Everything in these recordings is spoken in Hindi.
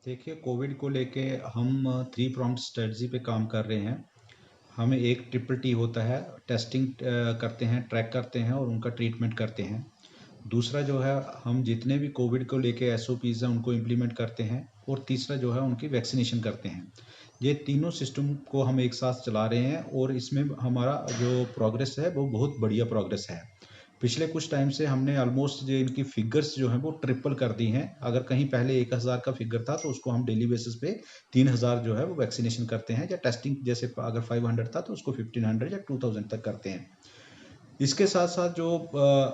देखिए, कोविड को लेके हम थ्री प्रॉन्ग स्ट्रेटजी पे काम कर रहे हैं। हमें एक ट्रिपल टी होता है, टेस्टिंग करते हैं, ट्रैक करते हैं और उनका ट्रीटमेंट करते हैं। दूसरा जो है, हम जितने भी कोविड को लेके एसओपीज हैं उनको इम्प्लीमेंट करते हैं। और तीसरा जो है उनकी वैक्सीनेशन करते हैं। ये तीनों सिस्टम को हम एक साथ चला रहे हैं और इसमें हमारा जो प्रोग्रेस है वो बहुत बढ़िया प्रोग्रेस है। पिछले कुछ टाइम से हमने ऑलमोस्ट जो इनकी फिगर्स जो हैं वो ट्रिपल कर दी हैं। अगर कहीं पहले 1000 का फिगर था तो उसको हम डेली बेसिस पे 3000 जो है वो वैक्सीनेशन करते हैं, या टेस्टिंग जैसे अगर 500 था तो उसको 1500 या 2000 तक करते हैं। इसके साथ साथ जो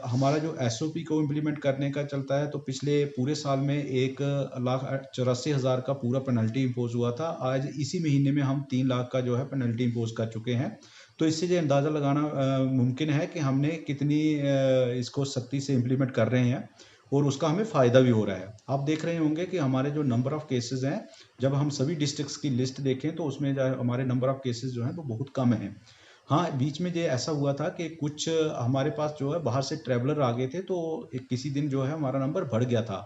हमारा जो एसओपी को इम्प्लीमेंट करने का चलता है, तो पिछले पूरे साल में 1,84,000 का पूरा पेनल्टी इम्पोज हुआ था। आज इसी महीने में हम 3 लाख का जो है पेनल्टी इम्पोज कर चुके हैं। तो इससे ये अंदाज़ा लगाना मुमकिन है कि हमने कितनी इसको सख्ती से इम्प्लीमेंट कर रहे हैं और उसका हमें फ़ायदा भी हो रहा है। आप देख रहे होंगे कि हमारे जो नंबर ऑफ़ केसेस हैं, जब हम सभी डिस्ट्रिक्ट्स की लिस्ट देखें तो उसमें जो हमारे नंबर ऑफ़ केसेस जो हैं वो बहुत कम हैं। हाँ, बीच में ये ऐसा हुआ था कि कुछ हमारे पास जो है बाहर से ट्रैवलर आ गए थे, तो किसी दिन जो है हमारा नंबर बढ़ गया था।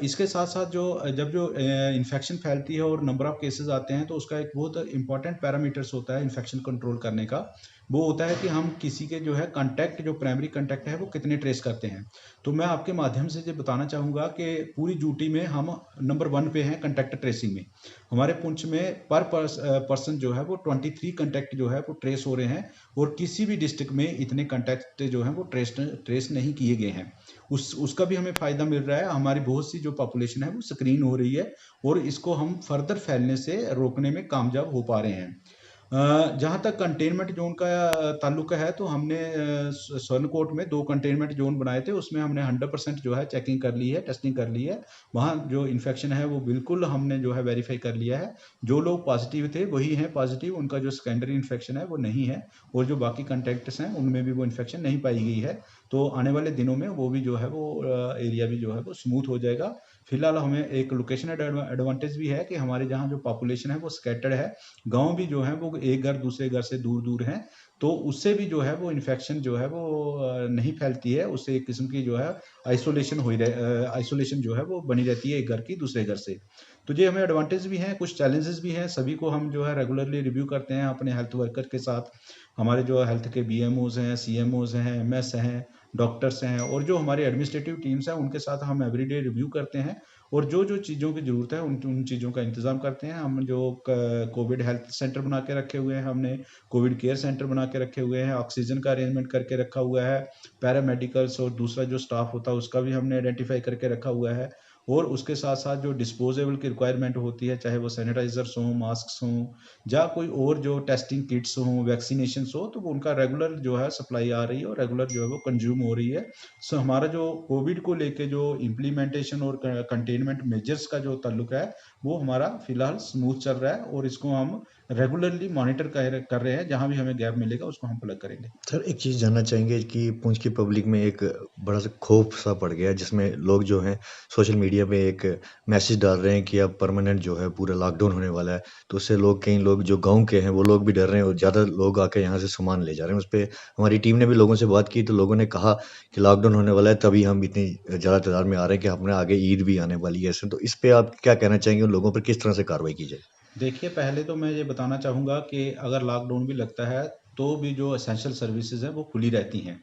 इसके साथ साथ जो जब जो इन्फेक्शन फैलती है और नंबर ऑफ केसेस आते हैं, तो उसका एक बहुत इंपॉर्टेंट पैरामीटर्स होता है इन्फेक्शन कंट्रोल करने का। वो होता है कि हम किसी के जो है कांटेक्ट, जो प्राइमरी कांटेक्ट है वो कितने ट्रेस करते हैं। तो मैं आपके माध्यम से ये बताना चाहूँगा कि पूरी ड्यूटी में हम नंबर 1 पे हैं कांटेक्ट ट्रेसिंग में। हमारे पुंछ में पर पर्सन जो है वो 23 कांटेक्ट जो है वो ट्रेस हो रहे हैं। और किसी भी डिस्ट्रिक्ट में इतने कांटेक्ट जो हैं वो ट्रेस नहीं किए गए हैं। उसका भी हमें फ़ायदा मिल रहा है। हमारी बहुत सी जो पॉपुलेशन है वो स्क्रीन हो रही है और इसको हम फर्दर फैलने से रोकने में कामयाब हो पा रहे हैं। जहाँ तक कंटेनमेंट जोन का ताल्लुक है, तो हमने स्वर्णकोट में 2 कंटेनमेंट जोन बनाए थे। उसमें हमने 100% जो है चेकिंग कर ली है, टेस्टिंग कर ली है। वहाँ जो इन्फेक्शन है वो बिल्कुल हमने जो है वेरीफाई कर लिया है। जो लोग पॉजिटिव थे वही हैं पॉजिटिव, उनका जो सेकेंडरी इन्फेक्शन है वो नहीं है। और जो बाकी कॉन्टैक्ट्स हैं उनमें भी वो इन्फेक्शन नहीं पाई गई है। तो आने वाले दिनों में वो भी जो है वो एरिया भी जो है वो स्मूथ हो जाएगा। फिलहाल हमें एक लोकेशन एडवांटेज भी है कि हमारे जहाँ जो पॉपुलेशन है वो स्कैटर्ड है। गांव भी जो है वो एक घर दूसरे घर से दूर दूर हैं। तो उससे भी जो है वो इन्फेक्शन जो है वो नहीं फैलती है। उससे एक किस्म की जो है आइसोलेशन जो है वो बनी रहती है एक घर की दूसरे घर से। तो ये हमें एडवांटेज भी हैं, कुछ चैलेंजेस भी हैं। सभी को हम जो है रेगुलरली रिव्यू करते हैं अपने हेल्थ वर्कर के साथ। हमारे जो हेल्थ के बीएमओज हैं, सीएमओज हैं, एमएस हैं, डॉक्टर्स हैं और जो हमारी एडमिनिस्ट्रेटिव टीम्स हैं उनके साथ हम एवरीडे रिव्यू करते हैं। और जो जो चीज़ों की ज़रूरत है उन उन चीज़ों का इंतज़ाम करते हैं। हम जो कोविड हेल्थ सेंटर बना के रखे हुए हैं, हमने कोविड केयर सेंटर बना के रखे हुए हैं, ऑक्सीजन का अरेंजमेंट करके रखा हुआ है। पैरामेडिकल्स और दूसरा जो स्टाफ होता है उसका भी हमने आइडेंटिफाई करके रखा हुआ है। और उसके साथ साथ जो डिस्पोजेबल की रिक्वायरमेंट होती है, चाहे वो सैनिटाइजर्स हों, मास्क हों, या कोई और जो टेस्टिंग किट्स हों, वैक्सीनेशन हो, तो वो उनका रेगुलर जो है सप्लाई आ रही है और रेगुलर जो है वो कंज्यूम हो रही है। सो हमारा जो कोविड को लेके जो इम्प्लीमेंटेशन और कंटेनमेंट मेजर्स का जो ताल्लुक है वो हमारा फिलहाल स्मूथ चल रहा है। और इसको हम रेगुलरली मॉनिटर कर रहे हैं। जहां भी हमें गैप मिलेगा उसको हम प्लग करेंगे। सर, एक चीज़ जानना चाहेंगे कि पुंछ की पब्लिक में एक बड़ा सा खौफ सा पड़ गया है, जिसमें लोग जो हैं सोशल मीडिया पे एक मैसेज डाल रहे हैं कि अब परमानेंट जो है पूरा लॉकडाउन होने वाला है। तो उससे लोग, कई लोग जो गाँव के हैं वो लोग भी डर रहे हैं और ज़्यादा लोग आके यहाँ से सामान ले जा रहे हैं। उस पे हमारी टीम ने भी लोगों से बात की, तो लोगों ने कहा कि लॉकडाउन होने वाला है, तभी हम इतनी ज़्यादा तादाद में आ रहे हैं कि अपने आगे ईद भी आने वाली है। ऐसे तो इस पे आप क्या कहना चाहेंगे, उन लोगों पर किस तरह से कार्रवाई की जाए? देखिए, पहले तो मैं ये बताना चाहूँगा कि अगर लॉकडाउन भी लगता है तो भी जो एसेंशियल सर्विसेज हैं वो खुली रहती हैं।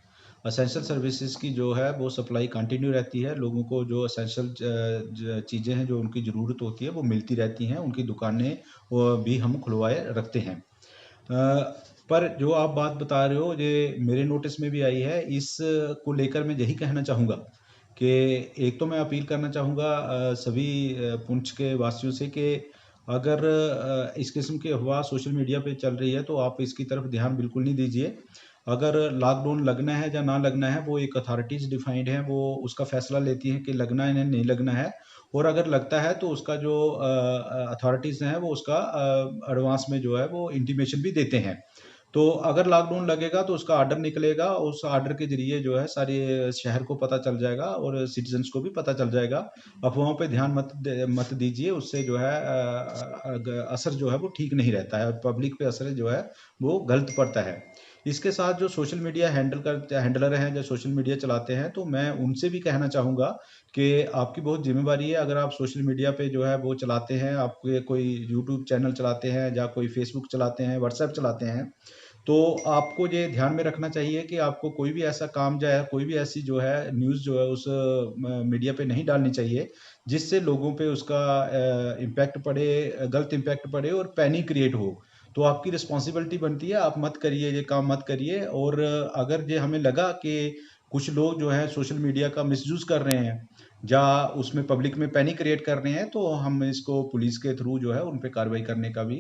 एसेंशियल सर्विसेज की जो है वो सप्लाई कंटिन्यू रहती है। लोगों को जो एसेंशियल चीज़ें हैं जो उनकी ज़रूरत होती है वो मिलती रहती हैं। उनकी दुकानें भी हम खुलवाए रखते हैं। पर जो आप बात बता रहे हो ये मेरे नोटिस में भी आई है। इस को लेकर मैं यही कहना चाहूँगा कि एक तो मैं अपील करना चाहूँगा सभी पुंछ के वासियों से कि अगर इस किस्म की अफवाह सोशल मीडिया पे चल रही है तो आप इसकी तरफ ध्यान बिल्कुल नहीं दीजिए। अगर लॉकडाउन लगना है या ना लगना है वो एक अथॉरिटीज़ डिफाइंड है, वो उसका फैसला लेती हैं कि लगना है या नहीं लगना है। और अगर लगता है तो उसका जो अथॉरिटीज़ हैं वो उसका एडवांस में जो है वो इंटीमेशन भी देते हैं। तो अगर लॉकडाउन लगेगा तो उसका ऑर्डर निकलेगा, उस ऑर्डर के ज़रिए जो है सारे शहर को पता चल जाएगा और सिटीज़न्स को भी पता चल जाएगा। अफ़वाहों पे ध्यान मत दीजिए, उससे जो है असर जो है वो ठीक नहीं रहता है, पब्लिक पे असर जो है वो गलत पड़ता है। इसके साथ जो सोशल मीडिया हैंडलर हैं, जो सोशल मीडिया चलाते हैं, तो मैं उनसे भी कहना चाहूँगा कि आपकी बहुत ज़िम्मेवारी है। अगर आप सोशल मीडिया पे जो है वो चलाते हैं, आप ये कोई यूट्यूब चैनल चलाते हैं या कोई फ़ेसबुक चलाते हैं, व्हाट्सएप चलाते हैं, तो आपको ये ध्यान में रखना चाहिए कि आपको कोई भी ऐसा काम जो है, कोई भी ऐसी जो है न्यूज़ जो है उस मीडिया पे नहीं डालनी चाहिए, जिससे लोगों पे उसका इम्पैक्ट पड़े, गलत इम्पैक्ट पड़े और पैनिक क्रिएट हो। तो आपकी रिस्पॉन्सिबिलिटी बनती है, आप मत करिए, ये काम मत करिए। और अगर ये हमें लगा कि कुछ लोग जो है सोशल मीडिया का मिसयूज़ कर रहे हैं या उसमें पब्लिक में पैनिक क्रिएट कर रहे हैं, तो हम इसको पुलिस के थ्रू जो है उन पे कार्रवाई करने का भी